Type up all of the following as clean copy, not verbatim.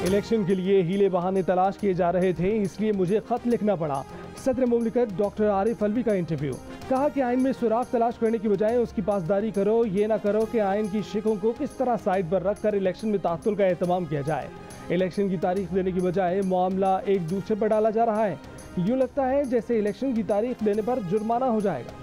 Election के लिए Healy बहाने तलाश किए जा रहे थे, इसलिए मुझे खत लिखना पड़ा। सदर मुमलिकत डॉक्टर आरिफ अलवी का इंटरव्यू। कहा कि आइन में सुराख तलाश करने की बजाय उसकी पासदारी करो, ये ना करो कि आइन की शिकों को किस तरह साइड पर रखकर इलेक्शन में तात्तुल का एहतमाम किया जाए। इलेक्शन की तारीख देने की बजाय मामला एक दूसरे पर डाला जा रहा है। यूँ लगता है जैसे इलेक्शन की तारीख देने पर जुर्माना हो जाएगा।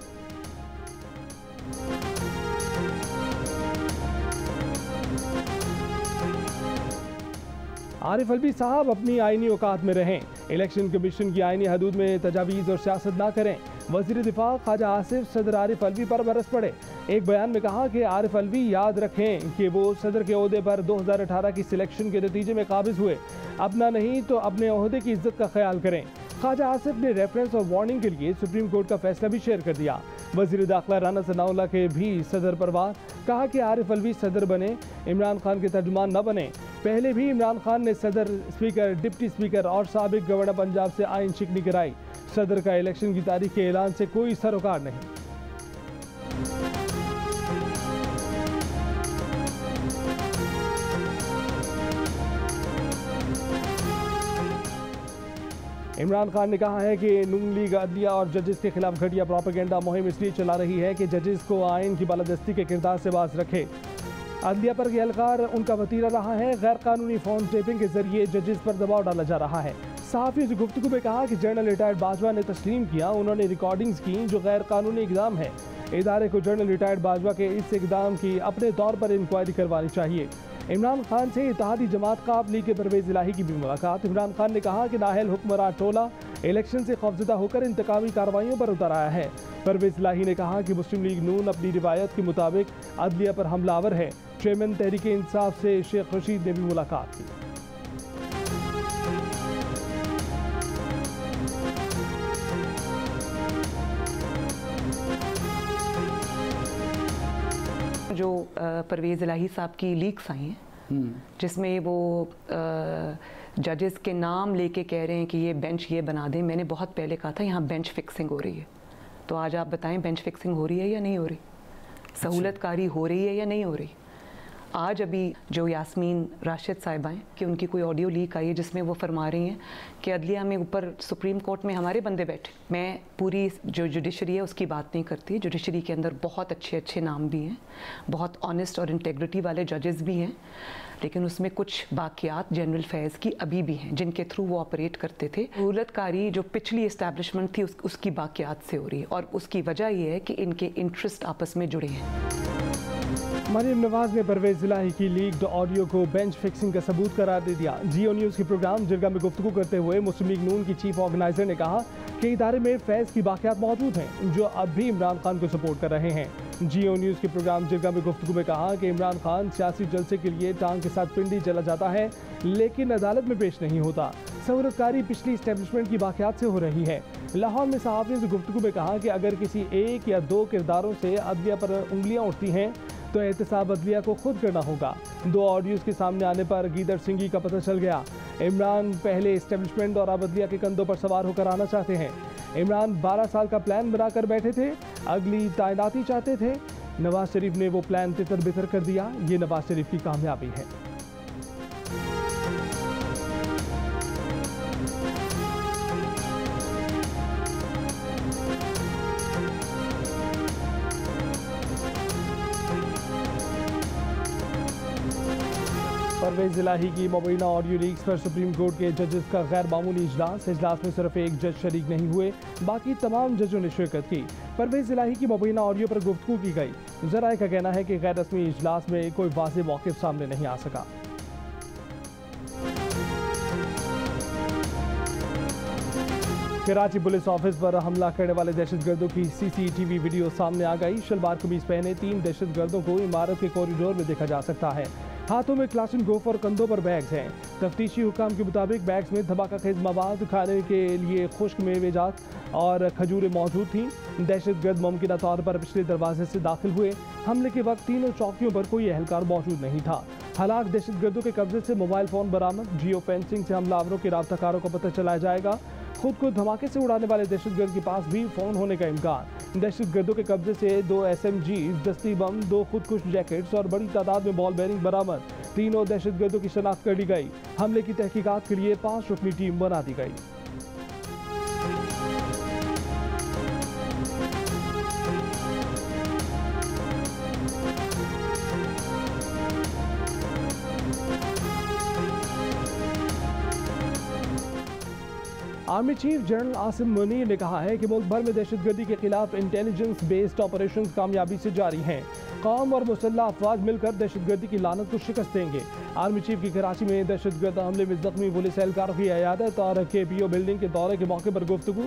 आरिफ अलवी साहब अपनी आईनी औकात में रहें, इलेक्शन कमीशन की आईनी हदूद में तजावीज़ और सियासत ना करें। वज़ीर दिफा ख्वाजा आसिफ सदर आरिफ अलवी पर बरस पड़े। एक बयान में कहा कि आरिफ अलवी याद रखें कि वो सदर के ओहदे पर 2018 की सिलेक्शन के नतीजे में काबिज हुए। अपना नहीं तो अपने ओहदे की इज्जत का ख्याल करें। ख्वाजा आसिफ ने रेफरेंस और वार्निंग के लिए सुप्रीम कोर्ट का फैसला भी शेयर कर दिया। वज़ीर दाखिला राना सनाउल्लाह के भी सदर पर वार। कहा कि आरिफ अलवी सदर बने, इमरान खान के तर्जुमान न बने। पहले भी इमरान खान ने सदर, स्पीकर, डिप्टी स्पीकर और साबिक गवर्नर पंजाब से आइन शिकनी कराई। सदर का इलेक्शन की तारीख के ऐलान से कोई सरोकार नहीं। इमरान खान ने कहा है कि नून लीग अदलिया और जजेस के खिलाफ घटिया प्रोपेगेंडा मुहिम इसलिए चला रही है कि जजेस को आइन की बालादस्ती के किरदार से बाज रखे। अदलिया पर यह अलकार उनका वतीरा रहा है। गैर कानूनी फोन टेपिंग के जरिए जजेस पर दबाव डाला जा रहा है। सहाफ़ियों से गुफ्तगू में कहा कि जनरल रिटायर्ड बाजवा ने तस्लीम किया, उन्होंने रिकॉर्डिंग्स की जो गैर कानूनी इकदाम है। इदारे को जनरल रिटायर्ड बाजवा के इस इकदाम की अपने तौर पर इंक्वायरी करवानी चाहिए। इमरान खान से इत्तेहादी जमात काब लीग के परवेज़ इलाही की भी मुलाकात। इमरान खान ने कहा कि नाहल हुक्मरान टोला इलेक्शन से खौफजदा होकर इंतकामी कार्रवाइयों पर उतर आया है। परवेज़ इलाही ने कहा कि मुस्लिम लीग नून अपनी रिवायत के मुताबिक अदलिया पर हमलावर है। चेयरमैन तहरीक इंसाफ से शेख रशीद ने भी मुलाकात की। जो परवेज़ इलाही साहब की लीक्स आई हैं जिसमें वो जजेस के नाम लेके कह रहे हैं कि ये बेंच ये बना दें। मैंने बहुत पहले कहा था यहाँ बेंच फिक्सिंग हो रही है। तो आज आप बताएं बेंच फिक्सिंग हो रही है या नहीं हो रही, सहूलतकारी हो रही है या नहीं हो रही। आज अभी जो यास्मीन राशिद साहिबा हैं कि उनकी कोई ऑडियो लीक आई है जिसमें वो फरमा रही हैं कि अदलिया में ऊपर सुप्रीम कोर्ट में हमारे बंदे बैठे। मैं पूरी जो जुडिशरी है उसकी बात नहीं करती। जुडिशरी के अंदर बहुत अच्छे अच्छे नाम भी हैं, बहुत ऑनेस्ट और इंटेग्रिटी वाले जजेस भी हैं, लेकिन उसमें कुछ बाकियात जनरल फैज़ की अभी भी हैं जिनके थ्रू वो ऑपरेट करते थे। सहूलतकारी जो पिछली इस्टेब्लिशमेंट थी उसकी बाकियात से हो रही है और उसकी वजह यह है कि इनके इंटरेस्ट आपस में जुड़े हैं। मरीम नवाज ने परवेज़ इलाही की लीक्ड ऑडियो को बेंच फिक्सिंग का सबूत करार दे दिया। जियो न्यूज़ के प्रोग्राम जिरगा में गुफ्तगू करते हुए मुस्लिम लीग नून की चीफ ऑर्गेनाइजर ने कहा कि इदारे में फैज़ की बाकियात मौजूद हैं जो अब भी इमरान खान को सपोर्ट कर रहे हैं। जियो न्यूज़ के प्रोग्राम जिरगा में गुफ्तगू में कहा कि इमरान खान सियासी जलसे के लिए टांग के साथ पिंडी चला जाता है लेकिन अदालत में पेश नहीं होता। सहूलतकारी पिछली इस्टेब्लिशमेंट की बाकियात से हो रही है। लाहौर में सहाफ़ियों से गुफ्तगू में कहा कि अगर किसी एक या दो किरदारों से अदलिया पर उंगलियां उठती हैं तो एहतसाब अदलिया को खुद करना होगा। दो ऑडियोज़ के सामने आने पर गीदड़ सिंगी का पता चल गया। इमरान पहले इस्टेब्लिशमेंट और अब अदलिया के कंधों पर सवार होकर आना चाहते हैं। इमरान 12 साल का प्लान बनाकर बैठे थे, अगली तैनाती चाहते थे। नवाज शरीफ ने वो प्लान तितर बितर कर दिया। ये नवाज शरीफ की कामयाबी है। परवेज़ इलाही की मुबैना ऑडियो लीक्स पर सुप्रीम कोर्ट के जजेस का गैर मामूली इजलास में सिर्फ एक जज शरीक नहीं हुए, बाकी तमाम जजों ने शिरकत की। परवेज़ इलाही की मुबैना ऑडियो पर गुफ्तगू की गई। ज़राए का कहना है कि गैर रस्मी इजलास में कोई वाज़ेह मौक़िफ़ सामने नहीं आ सका। कराची पुलिस ऑफिस पर हमला करने वाले दहशतगर्दों की CCTV वीडियो सामने आ गई। शलवार कमीज पहने 3 दहशतगर्दों को इमारत के कॉरिडोर में देखा जा सकता है। हाथों में क्लाशनकोफ और कंधों पर बैग्स हैं। तफ्तीशी हुकाम के मुताबिक बैग्स में धमाका खेज मवाद, खाने के लिए खुश्क मेवेजात और खजूरें मौजूद थीं। दहशतगर्द मुमकिन तौर पर पिछले दरवाजे से दाखिल हुए। हमले के वक्त तीनों चौकियों पर कोई एहलकार मौजूद नहीं था। हलाक दहशतगर्दों के कब्जे से मोबाइल फ़ोन बरामद। जियो फेंसिंग से हमलावरों के राब्ताकारों को पता चलाया जाएगा। खुद को धमाके से उड़ाने वाले दहशतगर्द के पास भी फ़ोन होने का इम्कान। दहशतगर्दों के कब्जे से 2 SMGs, दस्ती बम, 2 खुदकुश जैकेट्स और बड़ी तादाद में बॉल बेरिंग बरामद। तीनों दहशतगर्दों की शनाख्त कर ली गई। हमले की तहकीकात के लिए 5 रुकनी टीम बना दी गई। Army chief general Asim Munir ने कहा है कि मुल्क भर में दहशतगर्दी के खिलाफ इंटेलिजेंस बेस्ड ऑपरेशन कामयाबी से जारी हैं। कौम और मुसल्लह अफवाज मिलकर दहशतगर्दी की लानत को शिकस्त देंगे। आर्मी चीफ की कराची में दहशतगर्द हमले में जख्मी पुलिस एहलकारों की अयादत और KPO बिल्डिंग के दौरे के मौके पर गुफ्तगू।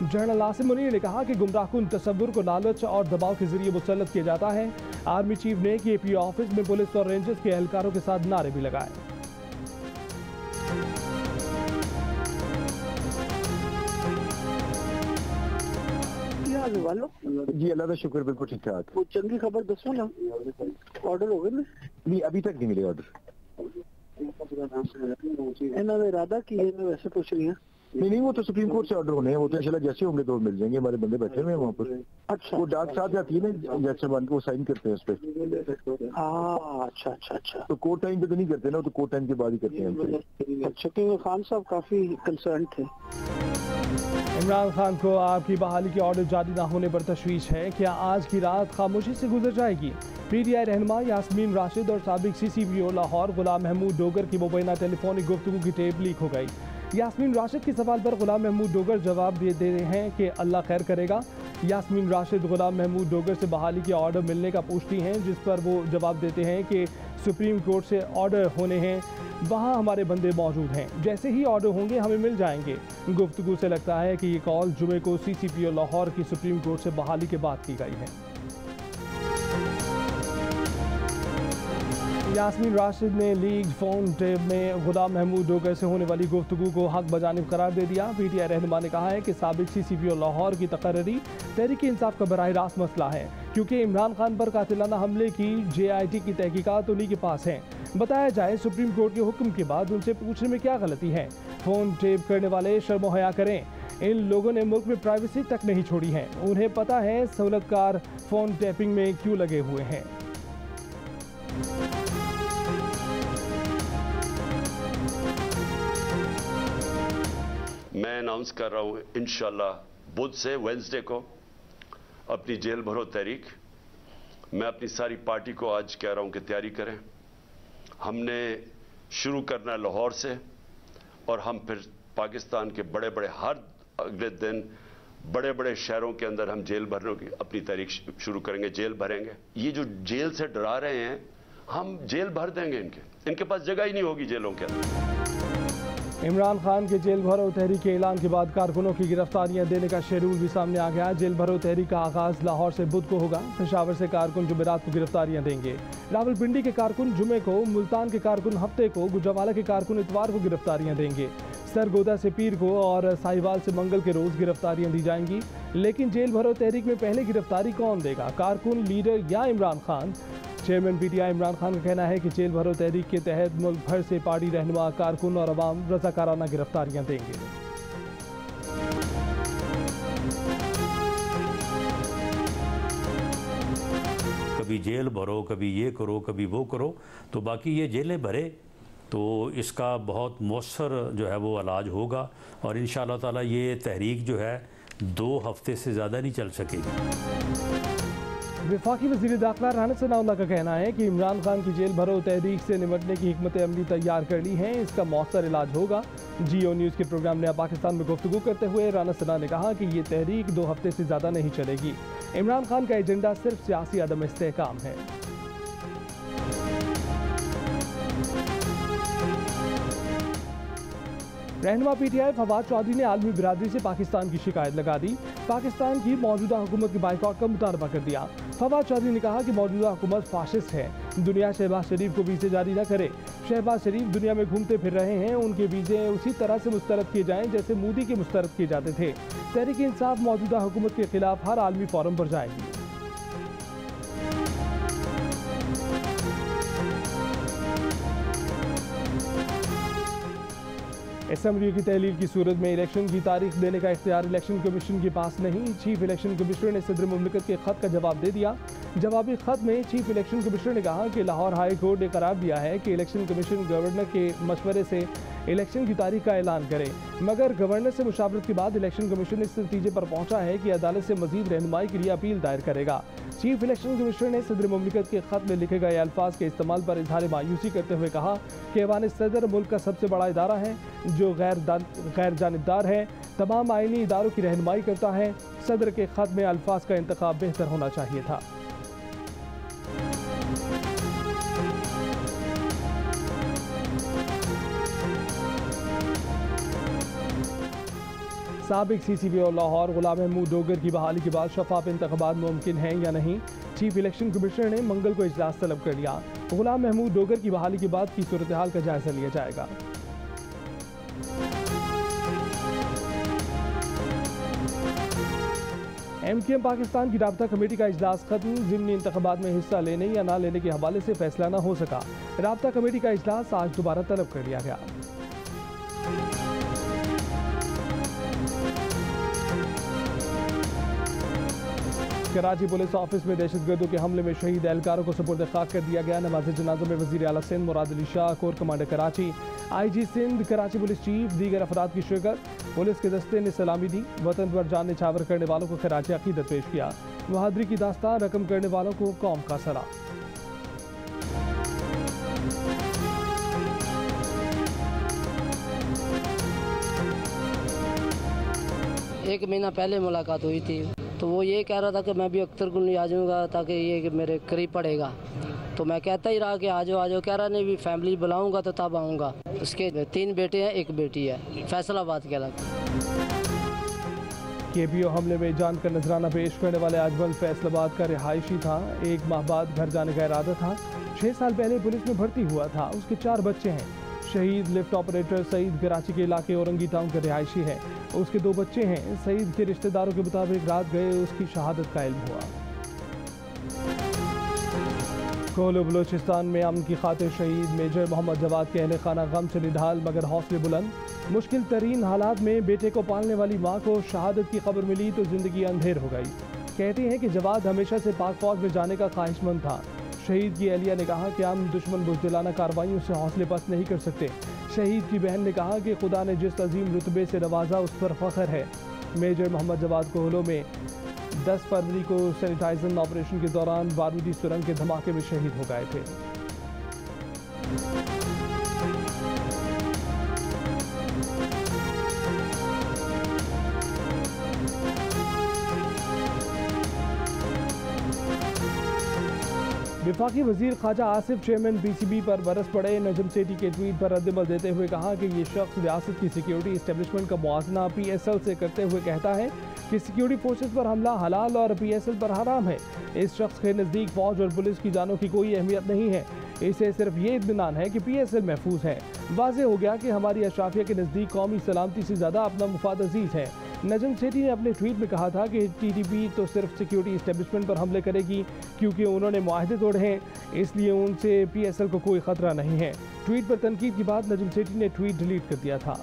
जनरल आसिम मुनीर ने कहा कि गुमराहकुन तसव्वुर को लालच और दबाव के जरिए मुसल्लत किया जाता है। आर्मी चीफ ने KPO ऑफिस में पुलिस और रेंजर्स के एहलकारों के साथ नारे भी लगाए। जी अल्लाह का शुक्र, बिल्कुल ठीक ठाक। वो चंगी खबर दसो ना, ऑर्डर हो गए ना? नहीं, अभी तक नहीं मिले ऑर्डर। इन्होंने इरादा की है, मैं वैसे पूछ रही हूँ। नहीं, वो तो सुप्रीम कोर्ट से ऑर्डर होने हैं, वो तो इंशाल्लाह जैसे होंगे तो मिल जाएंगे। हमारे बंदे बैठे हुए हैं वहाँ पर। अच्छा, वो डाक साथ जाती है ना, जज साहब को साइन करते हैं उस पर। हाँ, अच्छा अच्छा अच्छा। तो कोर्ट टाइम पे तो नहीं करते ना, वो तो कोर्ट टाइम के बाद ही करते हैं। अच्छा, क्योंकि खान साहब काफी कंसर्न थे। इमरान खान को आपकी बहाली के ऑर्डर जारी न होने पर तशवीश है। क्या आज की रात खामोशी से गुजर जाएगी? PTI रहनुमा यास्मीन राशिद और साबिक CCPO लाहौर गुलाम महमूद डोगर की मुबैना टेलीफोनिक गुफ्तगू की टेप लीक हो गई। यास्मीन राशिद के सवाल पर गुलाम महमूद डोगर जवाब दे रहे हैं कि अल्लाह खैर करेगा। यास्मीन राशिद गुलाम महमूद डोगर से बहाली के ऑर्डर मिलने का पूछती हैं, जिस पर वो जवाब देते हैं कि सुप्रीम कोर्ट से ऑर्डर होने हैं, वहाँ हमारे बंदे मौजूद हैं, जैसे ही ऑर्डर होंगे हमें मिल जाएंगे। गुफ्तगू से लगता है कि ये कॉल जुमे को CCPO लाहौर की सुप्रीम कोर्ट से बहाली के बाद की गई है। यास्मीन राशिद ने लीक फोन टेप में गुलाम महमूद डोगर से होने वाली गुफ्तगू को हक बजानिब करार दे दिया। PTI रहनुमा ने कहा है कि साबिक CCPO लाहौर की तकर्री तहरीक इंसाफ का बराह रास्त मसला है, क्योंकि इमरान खान पर कातिलाना हमले की JIT की तहकीकात उन्हीं के पास है। बताया जाए सुप्रीम कोर्ट के हुक्म के बाद उनसे पूछने में क्या गलती है। फोन टेप करने वाले शर्म हया करें। इन लोगों ने मुल्क में प्राइवेसी तक नहीं छोड़ी है। उन्हें पता है सहूलतकार फोन टैपिंग में क्यों लगे हुए हैं। मैं अनाउंस कर रहा हूं इंशाल्लाह बुध से वेडनेसडे को अपनी जेल भरो तहरीक। मैं अपनी सारी पार्टी को आज कह रहा हूं कि तैयारी करें। हमने शुरू करना है लाहौर से और हम फिर पाकिस्तान के बड़े बड़े हर अगले दिन बड़े बड़े शहरों के अंदर हम जेल भरने की अपनी तारीख शुरू करेंगे, जेल भरेंगे। ये जो जेल से डरा रहे हैं, हम जेल भर देंगे। इनके पास जगह ही नहीं होगी जेलों के अंदर। इमरान खान के जेल भरो तहरीक के ऐलान के बाद कारकुनों की गिरफ्तारियां देने का शेड्यूल भी सामने आ गया। जेल भरो तहरीक का आगाज लाहौर से बुध को होगा। पेशावर से कारकुन जुमेरात को गिरफ्तारियां देंगे। रावलपिंडी के कारकुन जुमे को, मुल्तान के कारकुन हफ्ते को, गुजरावाला के कारकुन इतवार को गिरफ्तारियां देंगे। सरगोदा से पीर को और साहिवाल से मंगल के रोज गिरफ्तारियां दी जाएंगी। लेकिन जेल भरो तहरीक में पहले गिरफ्तारी कौन देगा, कारकुन, लीडर या इमरान खान? चेयरमैन PTI इमरान खान का कहना है कि जेल भरो तहरीक के तहत मुल्क भर से पार्टी रहनुमा, कारकुन और अवाम रज़ाकाराना गिरफ्तारियां देंगे। कभी जेल भरो, कभी ये करो, कभी वो करो, तो बाकी ये जेलें भरे तो इसका बहुत मौसर जो है वो इलाज होगा। और इंशाअल्लाह ताला ये तहरीक जो है 2 हफ्ते से ज़्यादा नहीं चल सकेगी। वफाकी वज़ीर दाखिला राना सनाउल्लाह का कहना है कि इमरान खान की जेल भरो तहरीक से निपटने की हिकमत अमली तैयार कर ली है, इसका मौसर इलाज होगा। GO न्यूज़ के प्रोग्राम नया पाकिस्तान में गुफ्तगू करते हुए राना सना ने कहा कि ये तहरीक 2 हफ्ते से ज़्यादा नहीं चलेगी। इमरान खान का एजेंडा सिर्फ सियासी अदम इस्तेहकाम है। रहनुमा PTI फवाद चौधरी ने आलमी बिरादरी से पाकिस्तान की शिकायत लगा दी। पाकिस्तान की मौजूदा हुकूमत के बाइकआउट का मुतालबा कर दिया। फवाद चौधरी ने कहा कि मौजूदा हुकूमत फाशिस्ट है, दुनिया शहबाज शरीफ को वीज़े जारी न करे। शहबाज शरीफ दुनिया में घूमते फिर रहे हैं, उनके वीज़े उसी तरह से मुस्तरद किए जाएं जैसे मोदी के मुस्तरद किए जाते थे। तहरीक इंसाफ मौजूदा हुकूमत के खिलाफ हर आलमी फोरम पर जाएगी। असेंबली की तहलील की सूरत में इलेक्शन की तारीख देने का इख्तियार इलेक्शन कमीशन के पास नहीं। चीफ इलेक्शन कमिश्नर ने सदर मुमलिकत के खत का जवाब दे दिया। जवाबी खत में चीफ इलेक्शन कमिश्नर ने कहा कि लाहौर हाई कोर्ट ने करार दिया है कि इलेक्शन कमीशन गवर्नर के मशवरे से इलेक्शन की तारीख का ऐलान करे, मगर गवर्नर से मुशावरत के बाद इलेक्शन कमीशन इस नतीजे पर पहुंचा है कि अदालत से मजीद रहनुमाई के लिए अपील दायर करेगा। चीफ इलेक्शन कमिश्नर ने सदर मुमलिकत के खत में लिखे गए अल्फाज के इस्तेमाल पर इजहार मायूसी करते हुए कहा कि ऐवान सदर मुल्क का सबसे बड़ा इदारा है जो गैर जानिबदार है, तमाम आईनी इदारों की रहनुमाई करता है। सदर के खत में अल्फाज का इंतखाब बेहतर होना चाहिए था। साबिक CCP और लाहौर गुलाम महमूद डोगर की बहाली के बाद शफाफ इंतखाबात मुमकिन हैं या नहीं, चीफ इलेक्शन कमिश्नर ने मंगल को इजलास तलब कर लिया। गुलाम महमूद डोगर की बहाली के बाद की सूरत हाल का जायजा लिया जाएगा। MKM पाकिस्तान की राब्ता कमेटी का इजलास खत्म, ज़िमनी इंतखाबात में हिस्सा लेने या न लेने के हवाले से फैसला न हो सका। राब्ता कमेटी का इजलास आज दोबारा तलब कर लिया गया। कराची पुलिस ऑफिस में दहशतगर्दों के हमले में शहीद एहलकारों को सुपुर्द खाक कर दिया गया। नमाज जनाजा में वज़ीर आला Sindh Murad Ali Shah, corps commander Karachi, IG Sindh, Karachi police chief, दीगर अफराद की शिरकत। पुलिस के दस्ते ने सलामी दी। वतन पर जान निछावर करने वालों को खराज अकीदत पेश किया। बहादुरी की दास्तान रकम करने वालों को कौम का सलाम। एक महीना पहले मुलाकात हुई थी तो वो ये कह रहा था कि मैं भी अख्तर कुल आ जाऊँगा ताकि ये मेरे करीब पड़ेगा, तो मैं कहता ही रहा कि आ जाओ। कह रहा नहीं भी फैमिली बुलाऊंगा तो तब आऊँगा। उसके 3 बेटे हैं, 1 बेटी है, फैसलाबाद के अलग। KPO हमले में जान का नजराना पेश करने वाले अजमल फैसलाबाद का रिहायशी था। 1 माह बाद घर जाने का इरादा था। 6 साल पहले पुलिस में भर्ती हुआ था। उसके 4 बच्चे हैं। शहीद लिफ्ट ऑपरेटर सईद कराची के इलाके औरंगी टाउन का रिहायशी है। उसके 2 बच्चे हैं। सईद के रिश्तेदारों के मुताबिक रात गए उसकी शहादत का इल्म हुआ। कोहलो बलोचिस्तान में अमन की खातिर शहीद मेजर मोहम्मद जवाद के अहले खाना गम से निढाल मगर हौसले बुलंद। मुश्किल तरीन हालात में बेटे को पालने वाली माँ को शहादत की खबर मिली तो जिंदगी अंधेर हो गई। कहती हैं कि जवाद हमेशा से पाक फौज में जाने का ख्वाहिशमंद था। शहीद की अहलिया ने कहा कि हम दुश्मन बुज़दिलाना कार्रवाइयों से हौसले पस्त नहीं कर सकते। शहीद की बहन ने कहा कि खुदा ने जिस अजीम रुतबे से नवाजा उस पर फख्र है। मेजर मोहम्मद जवाद कोहलो में 10 फरवरी को सैनिटाइजेशन ऑपरेशन के दौरान बारूदी सुरंग के धमाके में शहीद हो गए थे। वफाकी वजीर ख्वाजा आसिफ चेयरमैन PCB पर बरस पड़े। नजम सेठी के ट्वीट पर रद्दमल देते हुए कहा कि ये शख्स रियासत की सिक्योरिटी इस्टेब्लिशमेंट का मुआजना PSL से करते हुए कहता है कि सिक्योरिटी फोर्सेस पर हमला हलाल और PSL पर हराम है। इस शख्स के नज़दीक फौज और पुलिस की जानों की कोई अहमियत नहीं है। इसे सिर्फ ये इत्मीनान है कि PSL महफूज है। वाज़ेह हो गया कि हमारी अशराफिया के नज़दीक कौमी सलामती से ज़्यादा अपना मुफाद अजीज़ है। नजम सेठी ने अपने ट्वीट में कहा था कि TTP तो सिर्फ सिक्योरिटी इस्टेब्लिशमेंट पर हमले करेगी क्योंकि उन्होंने मुआहदे तोड़े हैं, इसलिए उनसे PSL को कोई खतरा नहीं है। ट्वीट पर तनकीद के बाद नजम सेठी ने ट्वीट डिलीट कर दिया था।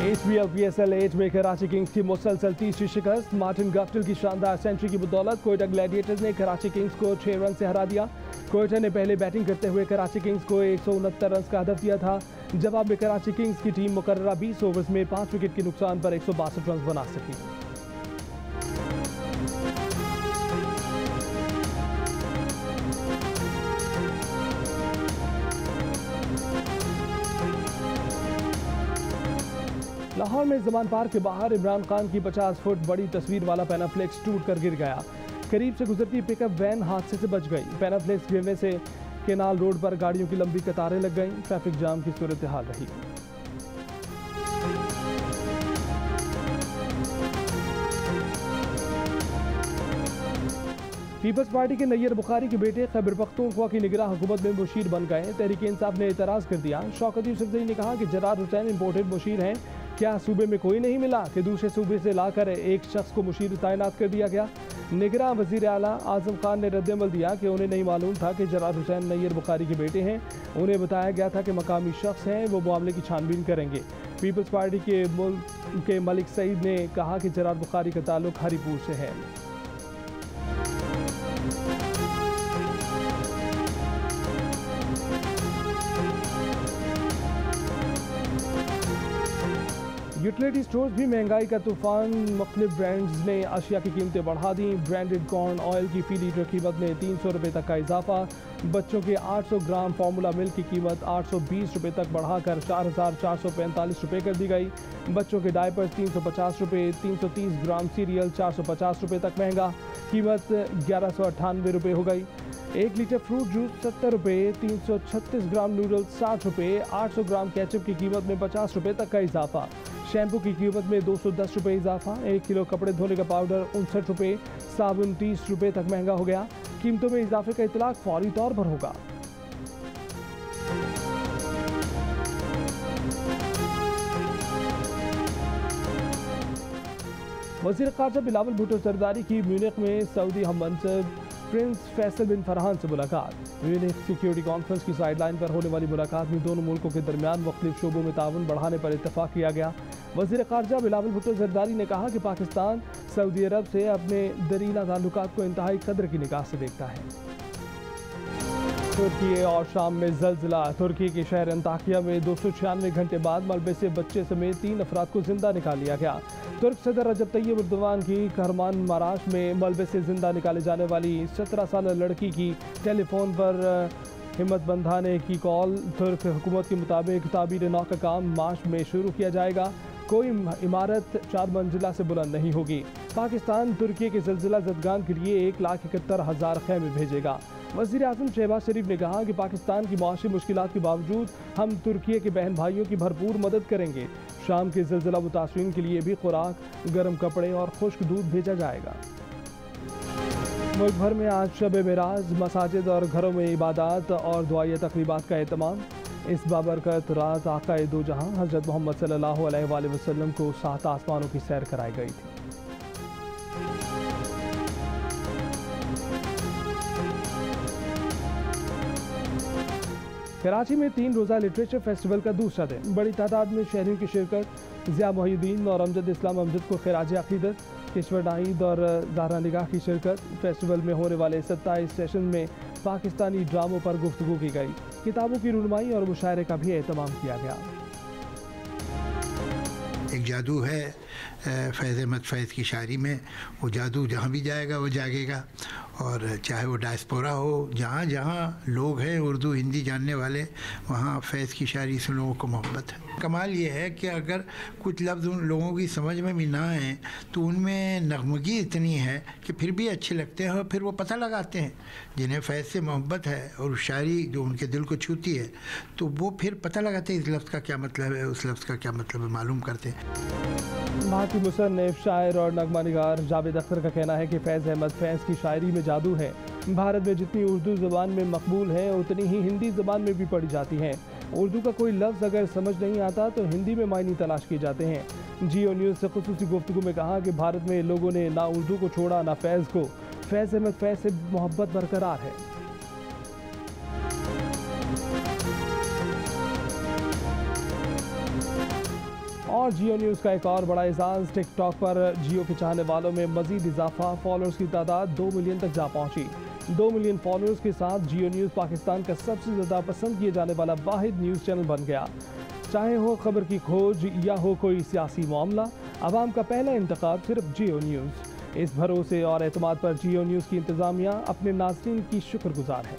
HBL PSL 8 में कराची किंग्स की मुसलसल तीसरी शिकस्त। मार्टिन गफ्टिल की शानदार सेंचुरी की बदौलत कोयटा ग्लैडिएटर्स ने कराची किंग्स को 6 रन से हरा दिया। कोयटा ने पहले बैटिंग करते हुए कराची किंग्स को 169 रन का हदफ दिया था। जवाब में कराची किंग्स की टीम मुकर्ररा 20 ओवर्स में 5 विकेट के नुकसान पर 162 रन बना सकी। लाहौर में जमान पार्क के बाहर इमरान खान की 50 फुट बड़ी तस्वीर वाला पैनाफ्लेक्स टूट कर गिर गया। करीब से गुजरती पिकअप वैन हादसे से बच गई। पैनाफ्लेक्स गिरने से केनाल रोड पर गाड़ियों की लंबी कतारें लग गईं। ट्रैफिक जाम की सूरत हाल रही। पीपल्स पार्टी के नैयर बुखारी के बेटे खैबर पख्तूनख्वा की निगरान हुकूमत में मुशीर बन गए। तहरीक इंसाफ ने एतराज़ कर दिया। शौकत यूसुफजई ने कहा कि जरार हुसैन इंपोर्टेड मुशीर हैं। क्या सूबे में कोई नहीं मिला कि दूसरे सूबे से लाकर एक शख्स को मुशीर तैनात कर दिया गया। निगरान वज़ीर आला आज़म खान ने रद्दअमल दिया कि उन्हें नहीं मालूम था कि जरार हुसैन नैयर बुखारी के बेटे हैं। उन्हें बताया गया था कि मकामी शख्स हैं, वो मामले की छानबीन करेंगे। पीपल्स पार्टी के मलिक सईद ने कहा कि जरार बुखारी का ताल्लुक हरीपुर से है। यूटिलिटी स्टोर्स भी महंगाई का तूफान, मुख्तलिफ ब्रांड्स ने अशिया की कीमतें बढ़ा दी। ब्रांडेड कॉर्न ऑयल की फी लीटर कीमत में 300 रुपये तक का इजाफा। बच्चों के 800 ग्राम फार्मूला मिल्क की कीमत 820 रुपये तक बढ़ाकर 4,445 रुपये कर दी गई। बच्चों के डायपर्स 350 रुपये, 330 ग्राम सीरियल 450 रुपये तक महंगा, कीमत 1198 रुपये हो गई। 1 लीटर फ्रूट जूस 70 रुपये, 336 ग्राम नूडल्स 60 रुपये, 800 ग्राम केचप की कीमत में 50 रुपये तक का इजाफा। शैम्पू की कीमत में 210 रुपये इजाफा। 1 किलो कपड़े धोने का पाउडर 59 रुपये, साबुन 30 रुपये तक महंगा हो गया। कीमतों में इजाफे का इतलाक फौरी तौर पर होगा। वज़ीर ख़ारजा बिलावल भुट्टो सरदारी की म्यूनिख में सऊदी हम मनसब प्रिंस फैसल बिन फरहान से मुलाकात। म्यूनिख सिक्योरिटी कॉन्फ्रेंस की साइडलाइन पर होने वाली मुलाकात में दोनों मुल्कों के दरमियान मुख्तलिफ शोबों में ताउन बढ़ाने पर इत्तफाक किया गया। वज़ीर ख़ारजा बिलावल भुट्टो सरदारी ने कहा कि पाकिस्तान सऊदी अरब से अपने दरीना ताल्लुकात को इंतहाई कदर की निगाह से देखता है। तुर्की और शाम में ज़लज़ला। तुर्की के शहर अंताकिया में 296 घंटे बाद मलबे से बच्चे समेत 3 अफराद को जिंदा निकाल लिया गया। तुर्क सदर रजब तैयब एर्दोगान की कहरमान महाराष्ट्र में मलबे से जिंदा निकाले जाने वाली 17 साल लड़की की टेलीफोन पर हिम्मत बंधाने की कॉल। तुर्क हुकूमत के मुताबिक ताबीर नौ का काम मार्च में शुरू किया जाएगा। कोई इमारत 4 मंजिला से बुलंद नहीं होगी। पाकिस्तान तुर्की के ज़लज़ला ज़दगान के लिए 1,71,000 खैमे भेजेगा। वज़ीर आज़म शहबाज शरीफ ने कहा कि पाकिस्तान की माशी मुश्किलात के बावजूद हम तुर्की के बहन भाइयों की भरपूर मदद करेंगे। शाम के ज़लज़ला मुतासरीन के लिए भी खुराक, गर्म कपड़े और खुश्क दूध भेजा जाएगा। मुल्क भर में आज शब मेराज, मसाजिद और घरों में इबादत और दुआई तकरीबात का एहतमाम। इस बाबरकत रात आक़ाए दो जहां हज़रत मोहम्मद सल्लल्लाहु अलैहि वसल्लम को 7 आसमानों की सैर कराई गई थी। कराची में 3 रोज़ा लिटरेचर फेस्टिवल का दूसरा दिन, बड़ी तादाद में शहरियों की शिरकत। ज़िया मोहिउद्दीन और अमजद इस्लाम अमजद को खिराज अक़ीदत, किश्वर नाहिद और ज़हरा निगाह की शिरकत। फेस्टिवल में होने वाले 27 सेशन में पाकिस्तानी ड्रामों पर गुफ्तगू की गई। किताबों की रुनमाई और मुशायरे का भी एहतमाम किया गया। एक जादू है फैज़ अहमद फैज़ की शायरी में, वो जादू जहाँ भी जाएगा वो जागेगा। और चाहे वो डायस्पोरा हो, जहाँ जहाँ लोग हैं उर्दू हिंदी जानने वाले, वहाँ फैज़ की शायरी से लोगों को मोहब्बत है। कमाल ये है कि अगर कुछ लफ्ज़ उन लोगों की समझ में भी ना आए तो उनमें नगमगी इतनी है कि फिर भी अच्छे लगते हैं और फिर वो पता लगाते हैं। जिन्हें फैज़ से मोहब्बत है और शायरी जो उनके दिल को छूती है तो वो फिर पता लगाते हैं इस लफ्ज़ का क्या मतलब है, उस लफ्ज़ का क्या मतलब है, मालूम करते हैं। भारतीय मुसन्निफ, शायर और नगमा निगार जावेद अख्तर का कहना है कि फैज़ अहमद फैज़ की शायरी में जादू है। भारत में जितनी उर्दू ज़बान में मकबूल है उतनी ही हिंदी ज़बान में भी पढ़ी जाती हैं। उर्दू का कोई लफ्ज़ अगर समझ नहीं आता तो हिंदी में मायने तलाश किए जाते हैं। जियो न्यूज़ से खुसूसी गुफ्तगू में कहा कि भारत में लोगों ने ना उर्दू को छोड़ा ना फैज़ को। फैज़ अहमद फैज़ से मोहब्बत बरकरार है। और जियो न्यूज़ का एक और बड़ा एजाज़, टिकटॉक पर जियो के चाहने वालों में मज़ीद इजाफा। फॉलोअर्स की तादाद 2 मिलियन तक जा पहुंची। 2 मिलियन फॉलोअर्स के साथ जियो न्यूज़ पाकिस्तान का सबसे ज़्यादा पसंद किए जाने वाला वाहिद न्यूज़ चैनल बन गया। चाहे हो खबर की खोज या हो कोई सियासी मामला, आवाम का पहला इंतखाब सिर्फ जियो न्यूज़। इस भरोसे और एतमाद पर जियो न्यूज़ की इंतज़ामिया अपने नाज़रीन की शुक्रगुजार है।